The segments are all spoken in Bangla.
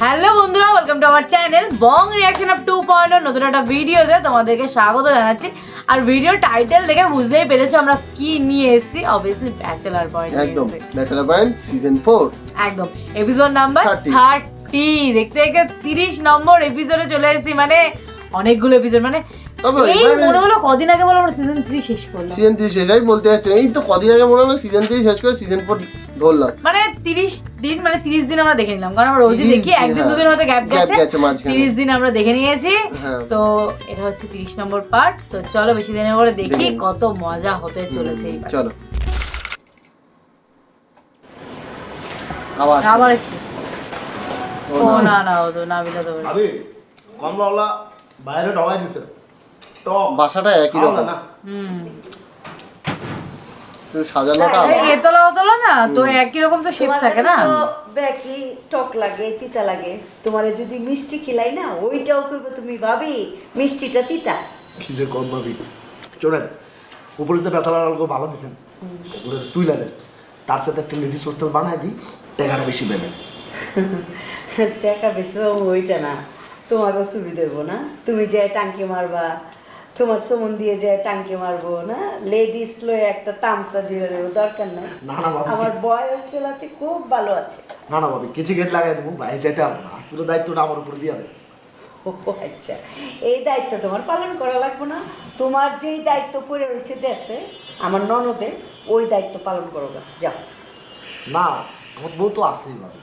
হ্যালো বন্ধুরা, welcome to our channel Bong reaction of 2.0 নতুন একটা ভিডিওতে তোমাদেরকে স্বাগত জানাচ্ছি। আর ভিডিও টাইটেল দেখে বুঝতেই পেরেছো আমরা কি নিয়ে এসেছি। অবভিয়াসলি ব্যাচেলর পয়েন্ট, একদম ব্যাচেলর পয়েন্ট সিজন 4, একদম এপিসোড নাম্বার 30। দেখতে দেখতে 30 নম্বর এপিসোডে চলে এসেছি, মানে অনেকগুলো এপিসোড। মানে এই মনে হলো কদিন আগে বলো আমরা সিজন 3 শেষ করলাম। সিজন 3 শেষই বলতে যাচ্ছে, এই তো কদিন আগে মনে হলো সিজন 3 শেষ করে সিজন 4 ধরলাম। মানে 30 দিন, মানে 30 দিন আমরা দেখে নিলাম, কারণ আমরা রোজই দেখি, একদিন দুদিন হয়তো গ্যাপ গেছে, 30 দিন আমরা দেখে নিয়েছি। তো এটা হচ্ছে 30 নম্বর পার্ট। তো চলো বেশি দিনের পরে দেখি কত মজা হতে চলেছে। চলো আবার ও না না ও তো না বিলা তো ভাবি কমলাওয়ালা বাইরে ঢোকাই দিছে টক বাসাটা একই রকম না। শুধু সাজানোটা এতলা ওতলা না তো একই রকম তো শেপ থাকে না। তো বেকি টক লাগে, তিতা লাগে। তোমারে যদি মিষ্টি খিলাই না, ওইটাও কইবো তুমি ভাবি মিষ্টিটা তিতা। কি যে কম ভাবি চলেন উপরে যে বেতালার আলগো ভালো দিছেন, ওগুলো তুইলা দেন, তার সাথে একটা লেডিস হোস্টেল বানাই দিই, টাকাটা বেশি পাবেন। টাকা বেশি ওইটা না, তোমাকে সুবিধা দেবো না। তুমি যে টাঙ্কি মারবা, তোমার সমন দিয়ে যে টাঙ্কি মারবো না, লেডিস লয়ে একটা তামসা জুড়ে দেবো, দরকার নাই। আমার বয় হোস্টেল আছে, খুব ভালো আছে। না না ভাবি কিছু গেট লাগাই দেবো, বাইরে যেতে পারবো না, পুরো দায়িত্বটা আমার উপরে দিয়ে দেবে। ও আচ্ছা, এই দায়িত্ব তোমার পালন করা লাগবে না। তোমার যেই দায়িত্ব পড়ে রয়েছে দেশে আমার ননদে, ওই দায়িত্ব পালন করো না, যাও। না আমার বউ তো আছেই ভাবি।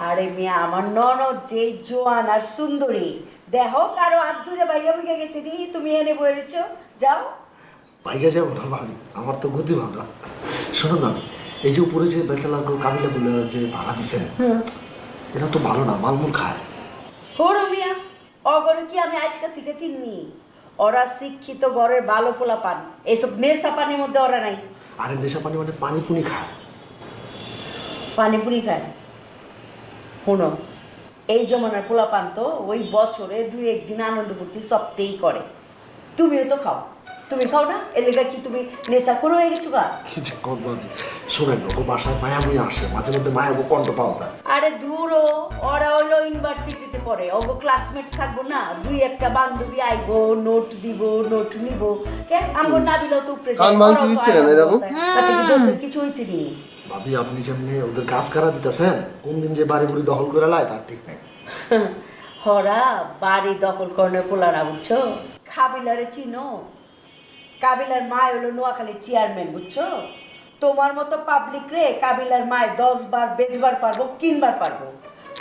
আরে মিয়া, আমার ননদ যেই জোয়ান আর সুন্দরী, দেখো কারো হাত দূরে বাইয়া বুঝে গেছে নি, তুমি এনে বলেছ, যাও। বাইরে যাবো না ভাবি, আমার তো গতি ভালো। শোনো না, এই যে উপরে যে বেচালার কাবিলাগুলো যে ভাড়া দিচ্ছেন, এরা তো ভালো না, মালমূল খায়। হরো মিয়া, অগরে কি আমি আজকাল থেকে চিনি? ওরা শিক্ষিত ঘরের ভালো পোলা পান, এইসব নেশা পানির মধ্যে ওরা নাই। আরে নেশা পানি মানে পানিপুনি খায়। পানিপুরি খায়? শোনো, এই জমানার পোলা পান তো ওই বছরে 2-1 দিন আনন্দ ফুর্তি সবতেই করে। তুমিও তো খাও, তুমি খাও না? এলাকা কি তুমি নেশা করে হয়ে গেছো গা? কি যে কথা শোনেন, ওকে বাসায় মায়াবুই আসে, মাঝে মধ্যে মায়াবু কণ্ঠ পাওয়া যায়। আরে দূরও, ওরা হলো ইউনিভার্সিটিতে পড়ে, ওগো ক্লাসমেট থাকবো না, 2-1টা বান্ধবী আইবো, নোট দিব, নোট নিব। কে আমগো নাবিলও তো উপরে কান ভাঙচু দিচ্ছে কেন এরকম? তাতে কি দোষের কিছু হইছে নি? ভাবি আপনি যেমনি ওদের গাছ কারা দিতেছেন, কোন দিন যে বাড়ি বুড়ি দখল করে লাই তার ঠিক নাই। হরা বাড়ি দখল করনে পোলারা, বুঝছো? কাবিলারে চিনো? কাবিলার মা হলো নোয়াখালীর চেয়ারম্যান, বুঝছো? তোমার মতো পাবলিক রে কাবিলার মায় 10 বার বেচবার পারবো, কিনবার পারবো।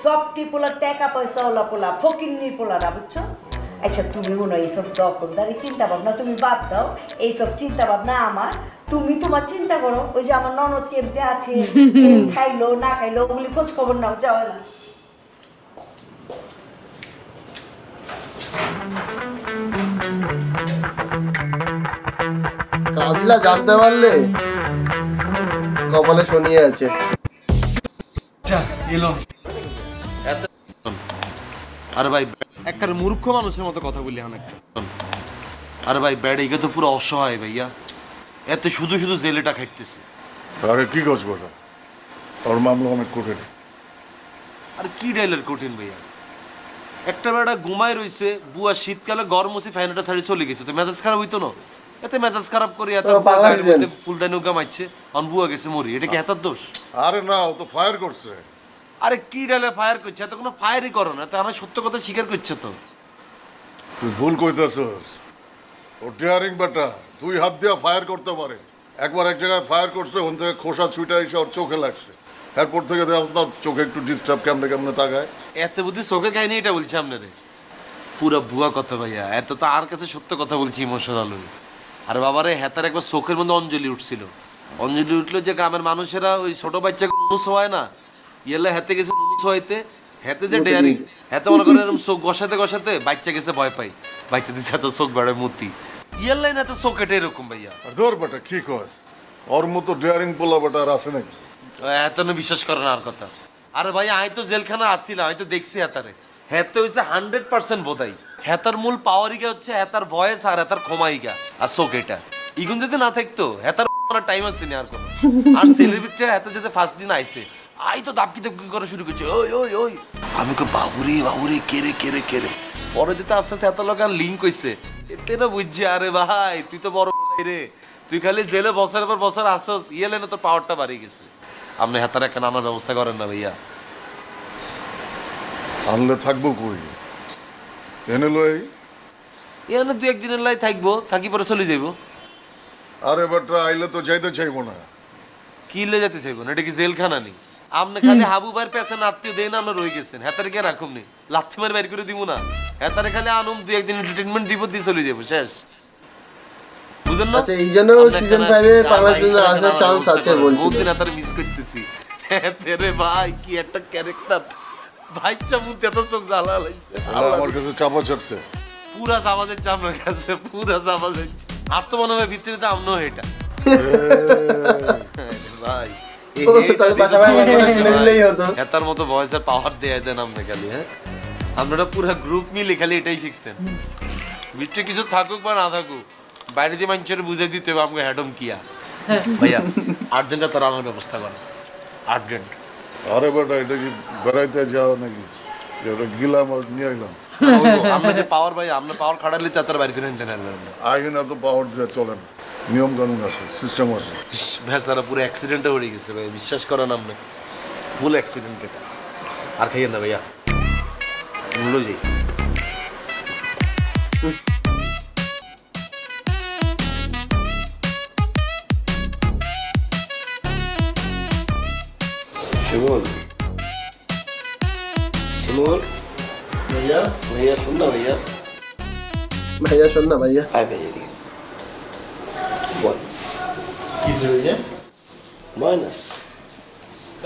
সবটি পোলা টাকা পয়সা ওলা পোলা, ফকিন্নির পোলারা, বুঝছো? আচ্ছা তুমি মনে হয় এইসব দখলদারি চিন্তা ভাবনা তুমি বাদ দাও, এইসব চিন্তা ভাবনা আমার। তুমি তোমার চিন্তা করো, ওই যে আমার ননদ কেমতে আছে, কে খাইলো না খাইলো, ওগুলি খোঁজ খবর নাও, যাও না। কাবিলা জানতে পারলে কপালে শনিয়ে আছে। আরে ভাই একটা মূর্খ মানুষের মতো কথা বললি অনেক। আরে ভাই ব্যাড এগে তো পুরো অসহায় ভাইয়া, এত শুধু শুধু জেলেটা খাইতেছে। আরে কি করছ বড়, ওর মামলা অনেক কঠিন। আর কি ডাইলের কঠিন ভাইয়া, একটা বেড়া ঘুমাই রইছে, বুয়া শীতকালে গরম হচ্ছে ফ্যানটা ছাড়ি চলে গেছে, তো মেজাজ খারাপ হইতো না? এতে মেজাজ খারাপ করি এত ফুলদানি উগা মাইছে, অন বুয়া গেছে মরি, এটা কি এতার দোষ? আরে না, ও তো ফায়ার করছে। আরে কি ডালে ফায়ার করছে, এত কোনো ফায়ারই করো না, তা আমার সত্য কথা স্বীকার করছে তো। তুই ভুল কইতেছস, ও ডেয়ারিং বেটা, 2 হাত দিয়ে ফায়ার করতে পারে। একবার এক জায়গায় ফায়ার করছে, ওখান থেকে খোসা ছুটে এসে ওর চোখে লাগছে। এরপর থেকে দেখছ না চোখে একটু ডিস্টার্ব, কেমনে কেমনে তাকায়। এত বুদ্ধি চোখে খাইনি, এটা বলছি আপনারে পুরা ভুয়া কথা ভাইয়া, এত তো আর কাছে সত্য কথা বলছি ইমোশনাল হয়ে। আর বাবারে হেতার একবার চোখের মধ্যে অঞ্জলি উঠছিল, অঞ্জলি উঠলো যে গ্রামের মানুষেরা ওই ছোট বাচ্চাকে নুনু ছোঁয়ায় না, ইয়েলে হেতে গেছে নুনু ছোঁয়াইতে, হেতে যে ডেয়ারি হেতে মনে করেন এরকম চোখ গসাতে গসাতে বাচ্চা গেছে ভয় পাই, বাচ্চা দিচ্ছে এত চোখ বেড়ে মূর্তি ইয়াল্লাই না, এত চোখ এটা এরকম ভাইয়া। আর ধর বেটা কি কস, ওর মতো ডেয়ারিং পোলা বেটা আর আছে নাকি? এত না বিশ্বাস করে না আর কথা। আরে ভাই আমি তো জেলখানা আসছিলাম, আমি তো দেখছি হেতারে, হেতে হয়েছে 100% বোধাই। হেতার মূল পাওয়ারিগা হচ্ছে হেতার ভয়েস আর হেতার ক্ষমাইগা আর চোখ, এটা ইগুন যদি না থাকতো হেতার টাইম আছে না আর কোনো। আর সেলিব্রিটিরা হেতে যেতে ফার্স্ট দিন আইছে আই তো দাপকি দাপকি করা শুরু করছে, ওই ওই ওই। আমি কই বাবুরে বাবুরে কেরে কেরে কেরে। পরে যেতে আস্তে আস্তে এত লোক লিঙ্ক হইছে, এতে না বুঝছি আরে ভাই তুই তো বড় রে, তুই খালি জেলে বছরের পর বছর আসছস, ইয়েলে না তোর পাওয়ারটা বাড়িয়ে গেছে। আপনি হাতার একটা নানার ব্যবস্থা করেন না ভাইয়া? আনলে থাকবো কই, এনে লই। এখানে 2-1 দিনের লাই থাকবো, থাকি পরে চলে যাইবো। আরে বেটা আইলে তো যাইতে চাইবো না। কি লে যেতে চাইবো না, এটা কি জেলখানা নি? আপনি খালি হাবু ভাইয়ের পেছনে আত্মীয় দেন, আমরা রয়ে গেছেন। হেতারে কে রাখুন নি, লাথি মার বাইর করে দিব না। হেতারে খালি আনুম 2-1 দিন এন্টারটেইনমেন্ট দিব, দিয়ে চলে যাবো, শেষ। বুঝেন না? আচ্ছা এই জন্য সিজন 5 এ বাংলাদেশে আসার চান্স আছে বলছি। বহুদিন হেতারে মিস করতেছি। হেতারে ভাই কি একটা ক্যারেক্টার, ভাই চামুতে এত চোখ জ্বালা লাইছে। আমার কাছে চাপা চড়ছে। পুরা চাপা যাচ্ছে আপনার কাছে, পুরা চাপা যাচ্ছে। আর তো মনে হয় ভিতরেটা আমনো এটা ভাই, এটার মতো ভয়েসের পাওয়ার দেয়া দেন আপনি খালি। হ্যাঁ, আপনারা পুরো গ্রুপ মিলে খালি এটাই শিখছেন। ভিতরে কিছু থাকুক বা না থাকুক, বাইরে দিয়ে মানুষের বুঝাই দিতে হবে আমাকে হ্যাডম কিয়া। ভাইয়া আর্জেন্টটা তো রান্নার ব্যবস্থা করেন, আর্জেন্ট। আরে বেটা এটা কি বেড়াইতে যাও নাকি, ওটা গিলাম আর নিয়ে এলাম। আমরা যে পাওয়ার ভাই, আপনার পাওয়ার খাটালে তার বাইরে করে নিতে নেবেন। আগে না তো পাওয়ার দিয়ে চলে না, নিয়ম কানুন আছে, সিস্টেম আছে। ভেসারা পুরো অ্যাক্সিডেন্টে হয়ে গেছে ভাই, বিশ্বাস করেন আপনি, ফুল অ্যাক্সিডেন্ট এটা। আর খাইয়েন না ভাইয়া, মূল্য যাই। শিমুল, শিমুল ভাইয়া, ভাইয়া শুন না ভাইয়া, ভাইয়া শোন না ভাইয়া। আয় ভাইয়া এদিকে বল। কিছু হয়েছে? বল না।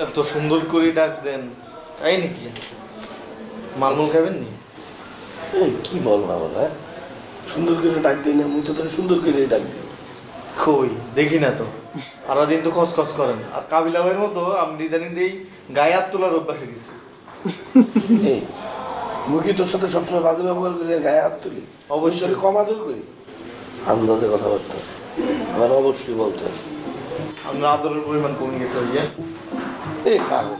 এত সুন্দর করে ডাক দেন, তাই নাকি? মালমুল খাবেন নি? কি বল না বল, হ্যাঁ সুন্দর করে ডাক দিই না, মুই তো তোর সুন্দর করে ডাক দিই। কই দেখি না তো, সারাদিন তো খসখস করেন। আর কাবিলা ভাইয়ের মতো আমি ইদানিং দিয়েই গায়ে হাত তোলার অভ্যাস হয়ে গেছে। এই মুই কি তোর সাথে সবসময় বাজে ব্যবহার করি আর গায়ে হাত তুলি? অবশ্যই কম আদর করি, আন্দাজে কথাবার্তা আমার অবশ্যই বলতে আছে। আপনার আদরের পরিমাণ কমে গেছে ভাইয়া। এই পাগল,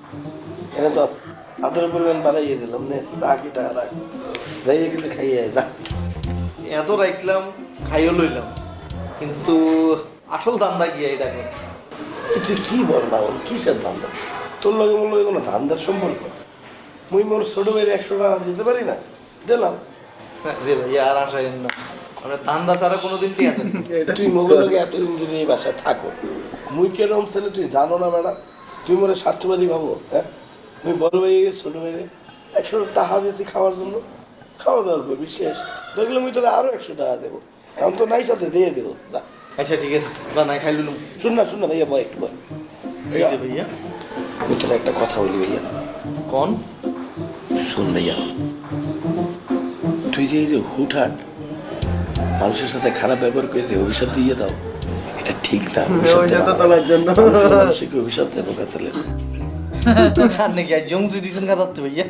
এনে তো আদরের পরিমাণ বাড়াইয়ে দিলাম, নে রাখ এটা রাখ, যাইয়ে গেছে খাইয়ে যা। এত রাখলাম, খাইও লইলাম, কিন্তু আসল দামটা কি এটা? তুই কি বল না বল, কিসের ধান্দা? তোর লগে মোর লগে কোনো ধান্দার সম্পর্ক? মুই মোর ছোট ভাইয়ের 100 টাকা দিতে পারি না, দিলাম। যে ভাইয়া আর আসাইন না, মানে ধান্দা ছাড়া কোনোদিন ঠিক আছে। তুই মোগল লগে এতদিন ধরে এই বাসায় থাকো, মুই কেরম ছেলে তুই জানো না ম্যাডাম? তুই মোরে স্বার্থবাদী ভাবো? হ্যাঁ, মুই বড় ভাই ছোট ভাইয়ে 100 টাকা দিয়েছি খাওয়ার জন্য, খাওয়া দাওয়া করবি শেষ, দেখলে মুই তোরা আরো 100 টাকা দেবো, এখন তো নাই সাথে দিয়ে দেবো, যা। আচ্ছা ঠিক আছে, যা নাই খাই লুলুম। শুন না ভাইয়া, বয় একটু বয়। ভাইয়া আমি তোর একটা কথা বলি ভাইয়া। কোন? শোন ভাইয়া, তুই যে এই যে হুটহাট মানুষের সাথে খারাপ ব্যবহার করে অভিশাপ দিয়ে দাও, এটা ঠিক না। মানুষকে অভিশাপ দেবো কাছে নাকি আর জমতে দিয়েছেন কাতারতে ভাইয়া?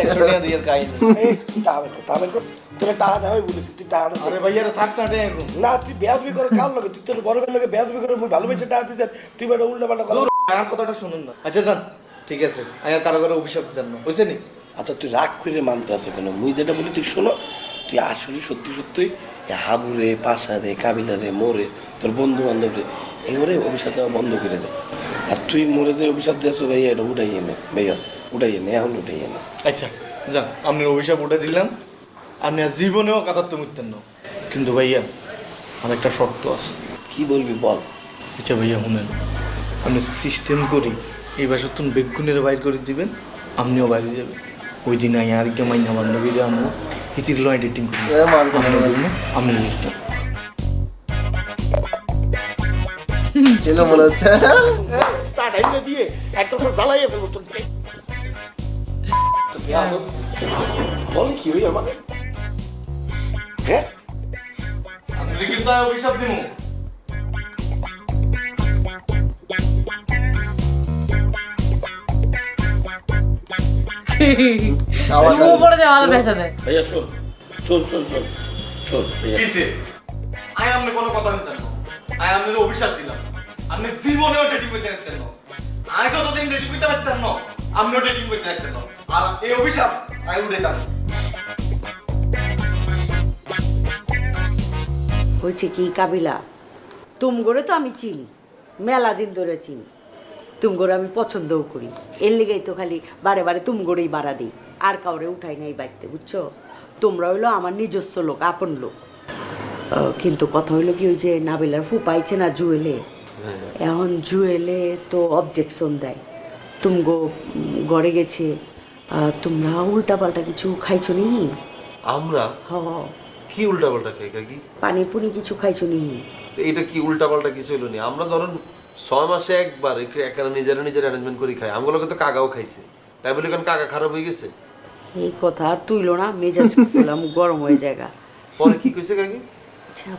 100 টাকা দিয়ে খাইনি। তোকে টাকা দেওয়াই বলেছি, তুই টাকা। আরে ভাইয়া থাক না এখন। না তুই বেয়াদবি করে কার লগে, তুই তোর বড় ভাইয়ের লগে বেয়াদবি করে মুই ভালোবেসে টাকা দিয়েছেন, তুই বেটা উল্টা পাল্টা কথা। আমার কথাটা শুনুন না। আচ্ছা যান, ঠিক আছে, আর কারো কারো অভিশাপ দেন না, বুঝছেন? আচ্ছা তুই রাগ করে মানতে আছে কেন? মুই যেটা বলি তুই শোনো, তুই আসলে সত্যি সত্যি হাবুরে, পাশারে, কাবিলারে, মোরে, তোর বন্ধু বান্ধবরে এবারে অভিশাপ দেওয়া বন্ধ করে দে। আর তুই মোরে যে অভিশাপ দিয়েছো ভাইয়া, এটা উঠাইয়ে নে ভাইয়া, উঠাইয়ে নে, এখন উঠাইয়ে নে। আচ্ছা যান, আপনি অভিশাপ উঠে দিলাম, আপনি আর জীবনেও কাতারতে মুখতেন না। কিন্তু ভাইয়া আমার একটা শর্ত আছে। কি বলবি বল। আচ্ছা ভাইয়া শুনেন, আপনি সিস্টেম করি এই বাসার তুমি বেগুনের বাইর করে দিবেন, আপনিও বাইরে যাবেন। ওই দিন আই আর একটা মাইনা বান্ধবীরে আনবো, হিতির লো এডিটিং করি আপনি লিস্টটা মনে হচ্ছে দিয়ে একটা জ্বালাইয়ে ফেলবো তোর। বল কি হই আমাকে? হ্যাঁ আপনি কি অভিশাপ দিব? ভাইয়া শোন শোন শোন শোন শোন কিসে? আই আপনি কোনো কথা নিতেন না, আই আপনার অভিশাপ দিলাম, আপনি জীবনেও ডেটিং করতে পারতেন না। আমি যতদিন ডেটিং করতে পারতাম না, আপনিও ডেটিং করতে পারতেন না। আর এই অভিশাপ আমি উঠে যাব। হয়েছে কি কাবিলা, তুমগোরে তো আমি চিনি, মেলা দিন ধরে চিনি, তুমগোরে আমি পছন্দও করি, এর লেগেই তো খালি বারে বারে তুমগোরেই বাড়া দিই, আর কাউরে উঠাই নাই বাড়িতে, বুঝছো? তোমরা হইলো আমার নিজস্ব লোক, আপন লোক। কিন্তু কথা হইলো কি, ওই যে নাবিলার ফুপাইছে না জুয়েলে, এখন জুয়েলে তো অবজেকশন দেয়, তুমগো ঘরে গেছে, তোমরা উল্টা পাল্টা কিছু খাইছো নি? আমরা হ, কি উল্টা পাল্টা খাই কাকি? পানি পুনি কিছু খাইছো নি? তো এটা কি উল্টা পাল্টা কিছু হলো নি? আমরা ধরুন 6 মাসে একবার এখানে নিজেরা নিজের অ্যারেঞ্জমেন্ট করে খাই। আমগুলোকে তো কাকাও খাইছে, তাই বলে কেন কাকা খারাপ হয়ে গেছে? এই কথা আর তুইলো না, মেজাজ করলাম গরম হয়ে জায়গা। পরে কি কইছে কাকি? আচ্ছা,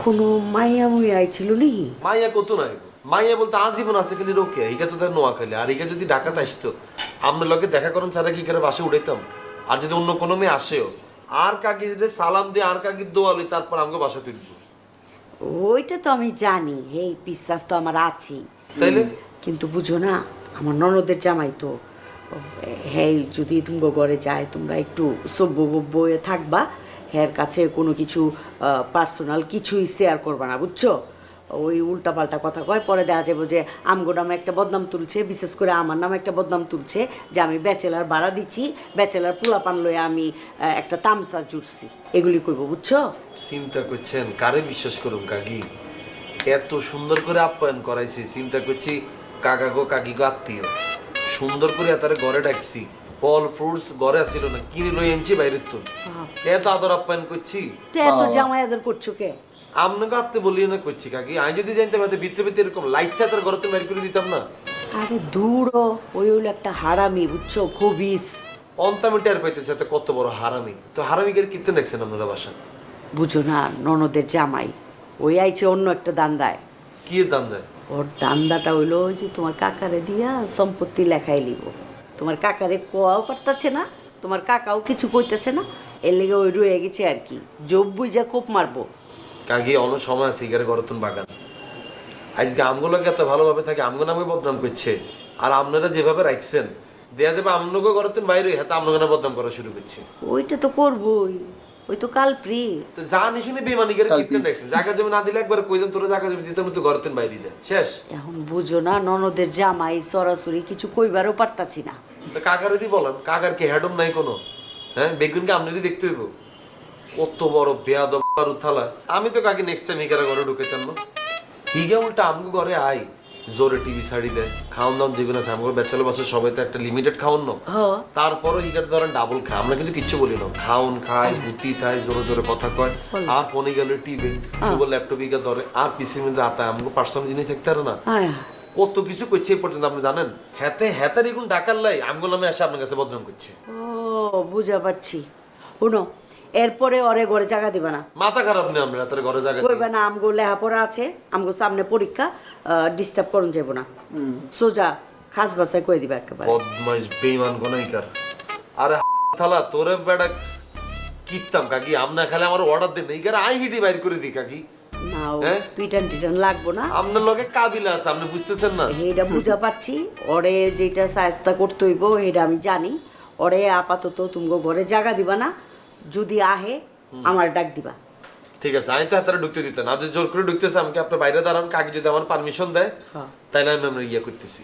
কোনো মাইয়া মুই আইছিল নি? মাইয়া কত নাই, মাইয়া বলতে আজীবন আছে খালি রোকে, ইকা তো তার নোয়া খালি। আর ইকা যদি ঢাকাতে আসতো, আপনার লগে দেখা করেন ছাড়া কি করে বাসে উঠাইতাম? আর যদি অন্য কোনো মেয়ে আসেও, আর কাকি সালাম দিয়ে আর কাকি দোয়ালি, তারপর আমাকে বাসা তুলবো। ওইটা তো আমি জানি, এই বিশ্বাস তো আমার আছে, তাইলে কিন্তু বুঝো না, আমার ননদের জামাই তো, হ্যাঁ যদি তুমি ঘরে যায়, তোমরা একটু সভ্য বয়ে থাকবা, হ্যার কাছে কোনো কিছু পার্সোনাল কিছুই শেয়ার করবা না, বুঝছো? ওই উল্টা পাল্টা কথা কয়, পরে দেখা যাবে যে আমগো নামে একটা বদনাম তুলছে, বিশেষ করে আমার নামে একটা বদনাম তুলছে যে আমি ব্যাচেলার ভাড়া দিচ্ছি, ব্যাচেলার পোলাপান লয়ে আমি একটা তামসা জুড়ছি, এগুলি কইব, বুঝছো? চিন্তা করছেন কারে বিশ্বাস করুন কাকি? এত সুন্দর করে আপ্যায়ন করাইছি, চিন্তা করছি কাকা গো কাকি গো আত্মীয়, সুন্দর করে তারে ঘরে ডাকছি, ফল ফ্রুটস ঘরে আসছিল না, কিনে লই আনছি বাইরের তো, এত আদর আপ্যায়ন করছি। এত জামাই আদর করছো কে? আপনাকে আত্মীয় বলিও না করছি কাকি। আমি যদি জানতে পারতাম ভিতরে ভিতরে এরকম লাইটটা তার ঘরে তো বের করে দিতাম না। আরে দূর, ওই হইলো একটা হারামি, বুঝছো? খবিস। অন্তামি টের পাইতেছে এত কত বড় হারামি। তো হারামিকে কীর্তন রাখছেন আপনারা বাসাত? বুঝো না, ননদের জামাই ওই আইছে অন্য একটা দান্দায়। কি দান দেয়? ওর দান্দাটা হইলো ওই যে তোমার কাকারে দিয়া সম্পত্তি লেখাই লিব। তোমার কাকারে কোয়াও পারতাছে না, তোমার কাকাও কিছু কইতেছে না, এর লেগে ওই রয়ে গেছে আর কি, জব বুঝা কোপ মারবো। কাকি অন্য সময় আছে ইগারে গরতুন বাগান, আজকে আমগুলোকে এত ভালোভাবে থাকে আমগো নামে বদনাম করছে, আর আপনারা যেভাবে রাখছেন দেয়া যাবে আমগুলো গরতুন বাইরে হাতে আমগো নামে বদনাম করা শুরু করছে। ওইটা তো করবোই, ওই তো কালপ্রি। তো জানি শুনে বেমানিকের কীর্তন রাখছেন, জায়গা জমি না দিলে একবার কইদেন তোরা জায়গা জমি দিতাম, তো গরতুন বাইরে যায় শেষ। এখন বুঝো না, ননদের জামাই সরাসরি কিছু কইবারও পারতাছি না। তো কাকার যদি বলেন, কাকার কি হেডম নাই কোনো? হ্যাঁ, বেগুনকে আপনারই দেখতে হইব। কত বড় বেয়াদব থালা। আমি তো কাকি নেক্সট টাইম ইগারে ঘরে ঢুকাইতাম না, হিগা উল্টা আমগো ঘরে আই জোরে টিভি ছাড়ি দেয়, খাওয়ান দাওয়ান যেগুলো আছে আমগো ব্যাচেলর বাসে সবাই তো একটা লিমিটেড খাওয়ান না, তারপরও হিগার ধরেন ডাবল খায়, আমরা কিন্তু কিচ্ছু বলি না, খাওন খায় গুতি খায় জোরে জোরে কথা কয়, আর ফোনে গেলে টিভি শুভ ল্যাপটপ ইগা ধরে, আর পিসির মধ্যে আতায় আমগো পার্সোনাল জিনিস দেখতে পারে না, কত কিছু করছে এই পর্যন্ত আপনি জানেন। হাতে হাতের এগুলো ডাকার লাই আমগো নামে এসে আপনার কাছে বদনাম করছে। ও বুঝা পারছি। শুনো, এরপরে ওরে ঘরে জায়গা দিবা না। মাথা খারাপ নেই আমরা তার ঘরে জায়গা কইবা না আমগো লেখাপড়া আছে, আমগো সামনে পরীক্ষা, ডিস্টার্ব করুন যাবো না, সোজা খাস বাসায় কই দিবা একেবারে। বদমাইশ বেঈমান গনাইকার। আরে থালা তোরে বেড়া কিতাম কাকি, আমনা খালি আমার অর্ডার দেন এই আই হিডি বাইর করে দি কাকি। না পিটান টিটান লাগবো না, আপনার লগে কাবিলা আছে, আপনি বুঝতেছেন না? এইটা বুঝা পারছি, ওরে যেটা সায়স্তা করতে হইব এটা আমি জানি। ওরে আপাতত তুমি ঘরে জায়গা দিবা না, যদি আহে আমার ডাক দিবা। ঠিক আছে, আমি তো হাতারে ঢুকতে দিতে না, জোর করে ঢুকতেছে আমাকে আপনার বাইরে দাঁড়ান, কাকি যদি আমার পারমিশন দেয় তাইলে আমি আমরা ইয়া করতেছি।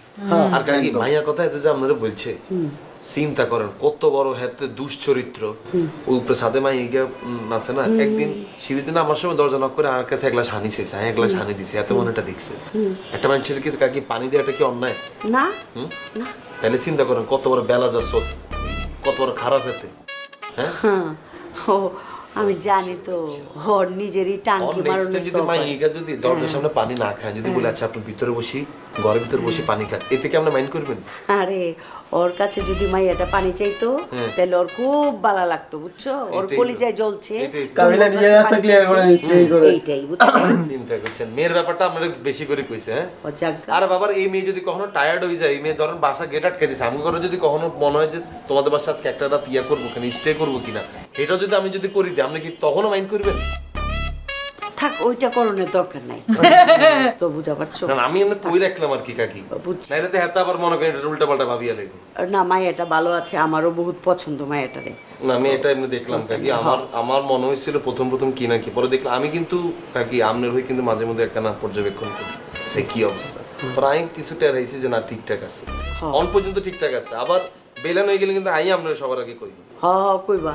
আর কাকি মাইয়া কথা এতে যে আপনারা বলছে, চিন্তা করেন কত বড় হাতে দুশ্চরিত্র, ওই উপরে সাথে মাই আছে না, একদিন সিঁড়িতে আমার সময় দরজা নক করে আমার কাছে এক গ্লাস হানি চাইছে, আমি এক গ্লাস হানি দিছি, এত মনে এটা দেখছে। একটা মানুষের কি কাকি পানি দেওয়াটা কি অন্যায় না? তাহলে চিন্তা করেন কত বড় বেলা যা সোদ, কত বড় খারাপ হাতে। হ্যাঁ ও আমি জানি তো, ওর নিজেরই টাঙ্কি মারুন। যদি মাইকা যদি দরজার সামনে পানি না খায়, যদি বলে আচ্ছা আপনি ভিতরে বসি, ঘরের ভিতরে বসে পানি খান, এতে কি আপনি মাইন্ড করবেন? আরে ওর কাছে যদি মাইয়াটা পানি চাইতো তাহলে ওর খুব ভালো লাগতো, বুঝছো? ওর কলিজায় জ্বলছে, কাবিলা নিজের রাস্তা ক্লিয়ার করে নিচ্ছে এই করে। এইটাই বুঝছো? চিন্তা করছেন মেয়ের ব্যাপারটা আমরা বেশি করে কইছে। হ্যাঁ ও জাগা। আরে বাবার এই মেয়ে যদি কখনো টায়ার্ড হয়ে যায়, এই মেয়ে ধরেন বাসা গেট আটকে দিছে, আমি করে যদি কখনো মনে হয় যে তোমাদের বাসা আজকে একটা রাত ইয়া করবো কিনা, স্টে করবো কিনা, এটা যদি আমি যদি করি দিই, আপনি কি তখনও মাইন্ড করবেন? থাক ওইটা করণের দরকার নাই তো বুঝা পারছো না আমি এমনি কই রাখলাম আর কি কাকি না এটা তো হেতা আবার মনে করেন এটা উল্টা পাল্টা ভাবিয়া লাগবে না মায়াটা ভালো আছে আমারও বহুত পছন্দ মায়াটারে না আমি এটা এমনি দেখলাম কাকি আমার মনে হয়েছিল প্রথম কি না কি পরে দেখলাম আমি কিন্তু কাকি আমনের হই কিন্তু মাঝে মধ্যে একটা না পর্যবেক্ষণ করি সে কি অবস্থা প্রায় কিছুটা রাইছি যে না ঠিকঠাক আছে অন পর্যন্ত ঠিকঠাক আছে আবার বেলান হয়ে গেলে কিন্তু আই আপনার সবার আগে কই কইবা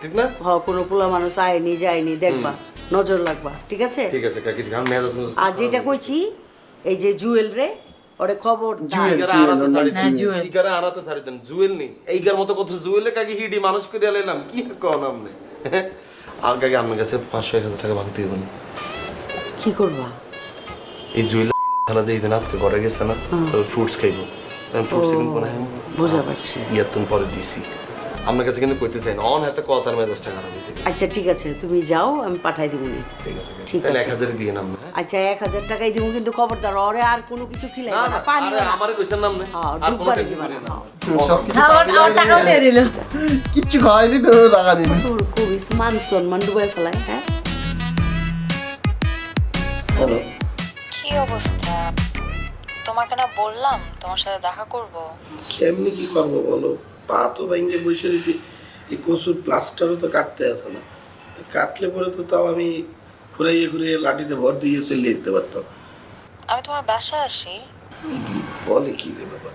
ঠিক না কোনো পোলা মানুষ আয়নি যায়নি দেখবা নজর লাগবা ঠিক আছে কাকি ঠিক আমি মেজাজ আর যেটা কইছি এই যে জুয়েল রে ওরে খবর ইগারা আরাতে ছাড়ি দেন জুয়েল নেই এইগার মতো কত জুয়েলে কাকি হিডি মানুষ করে আলাইলাম কি কোন আমনে আর কাকি আমার কাছে 500-1000 টাকা ভাঙতে হইব না কি করবা এই জুয়েল খালা যে ইদিন আজকে ঘরে গেছে না ফ্রুটস খাইবো আমি ফ্রুটস কিনে কোন বুঝা পারছি ইয়াতুন পরে দিছি আমার কাছে কিন্তু কইতে চাই না অন হাতে কথার মেজাজ টাকা হইছে আচ্ছা ঠিক আছে তুমি যাও আমি পাঠাই দিব নি ঠিক আছে ঠিক তাহলে আছে 1000 দিয়ে নাম না আচ্ছা 1000 টাকাই দিব কিন্তু খবরদার ওরে আর কোনো কিছু খিলাই না না পানি আরে আমারে কইছেন নাম না আর কোনো টেনশন করি না আমার টাকাও দিয়ে দিল কিচ্ছু খাওয়াইনি তো টাকা দিন তোর খুবই মান সম্মান ডুবাই ফেলাই হ্যাঁ হ্যালো কি অবস্থা তোমাকে না বললাম তোমার সাথে দেখা করব কেমনি কি করবো বলো পা তো ভেঙে বসে রয়েছি এই কচুর প্লাস্টারও তো কাটতে আসে না কাটলে পরে তো তাও আমি ঘুরাইয়ে লাঠিতে ভর দিয়ে চলে যেতে পারতাম আমি তোমার বাসায় আসি বলে কি রে বাবা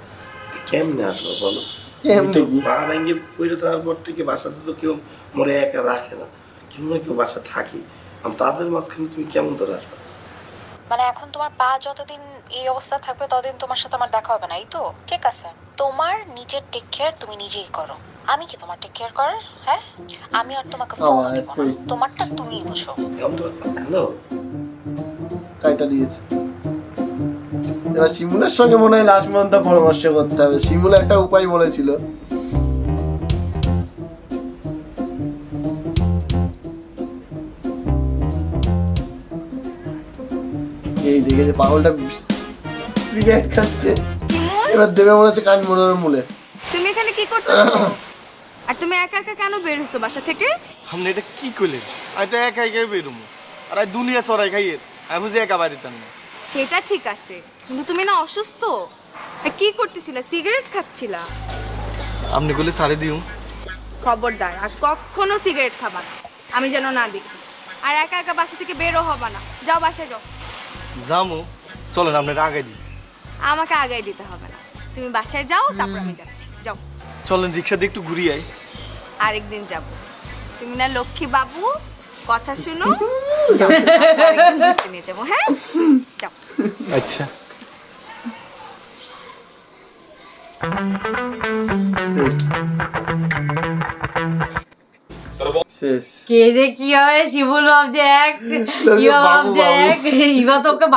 কেমনে আসবো বলো কেমনে কি পা ভেঙে পড়ে তারপর থেকে বাসাতে তো কেউ মরে একা রাখে না কেউ না কেউ বাসা থাকি আমি তাদের মাঝখানে তুমি কেমন ধরে আসবে মানে এখন তোমার পা যতদিন এই অবস্থা থাকবে ততদিন তোমার সাথে আমার দেখা হবে না এই তো ঠিক আছে তোমার নিজের টেক কেয়ার তুমি নিজেই করো আমি কি তোমার টেক কেয়ার করার হ্যাঁ আমি আর তোমাকে ফোন দিব না তোমারটা তুমিই বুঝো হ্যালো কাইটা দিয়েছে এবার শিমুলের সঙ্গে মনে হয় লাস্ট মান্থ পরামর্শ করতে হবে শিমুল একটা উপায় বলেছিল এই দেখে যে পাগলটা সিগারেট খাচ্ছে এবার দেবে মনে হচ্ছে কান মনোর মূলে তুমি এখানে কি করতেছো আর তুমি একা একা কেন বের হইছো বাসা থেকে আপনি এটা কি করলেন আমি তো একা একাই বেরোবো আর আমি দুনিয়া চড়াই খাইয়ের আমি বুঝি একা বাড়িতাম না সেটা ঠিক আছে কিন্তু তুমি না অসুস্থ আর কি করতেছিলা সিগারেট খাচ্ছিলা আপনি করলে ছাড়ে দিও খবরদার আর কখনো সিগারেট খাবা না আমি যেন না দেখি আর একা একা বাসা থেকে বেরো হবা না যাও বাসায় যাও যাবো চলেন আপনার আগাই দিই আমাকে আগায় দিতে হবে না তুমি বাসায় যাও তারপর আমি যাচ্ছি যাও চলেন রিক্সা দিয়ে একটু ঘুরিয়ে আই আরেকদিন যাব তুমি না লক্ষ্মী বাবু কথা শুনো যাও আরেকদিন ঘুরতে নিয়ে যাবো হ্যাঁ যাও আচ্ছা শেষ কে যে কি হবে শিবুল ভাবছে এক ইয়া ভাবছে এক ইবা তো ওকে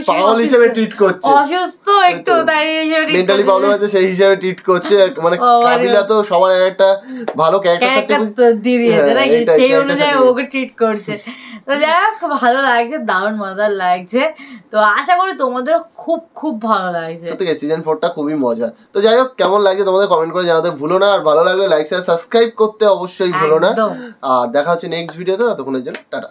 পাগল হিসেবে ট্রিট করছে অসুস্থ একটু তাই মেন্টালি প্রবলেম আছে সেই হিসাবে ট্রিট করছে মানে কাবিলা তো সবার একটা ভালো ক্যারেক্টার সার্টিফিকেট দিয়ে দিয়েছে নাকি সেই অনুযায়ী ওকে ট্রিট করছে তো যাই হোক খুব ভালো লাগছে দারুণ মজার লাগছে তো আশা করি তোমাদের খুব খুব ভালো লাগছে সত্যি সিজন 4টা খুবই মজার তো যাই হোক কেমন লাগছে তোমাদের কমেন্ট করে জানাতে ভুলো না আর ভালো লাগলে লাইক শেয়ার সাবস্ক্রাইব করতে অবশ্যই ভুলো না আর দেখা হচ্ছে নেক্সট ভিডিওতে ততক্ষণের জন্য টাটা।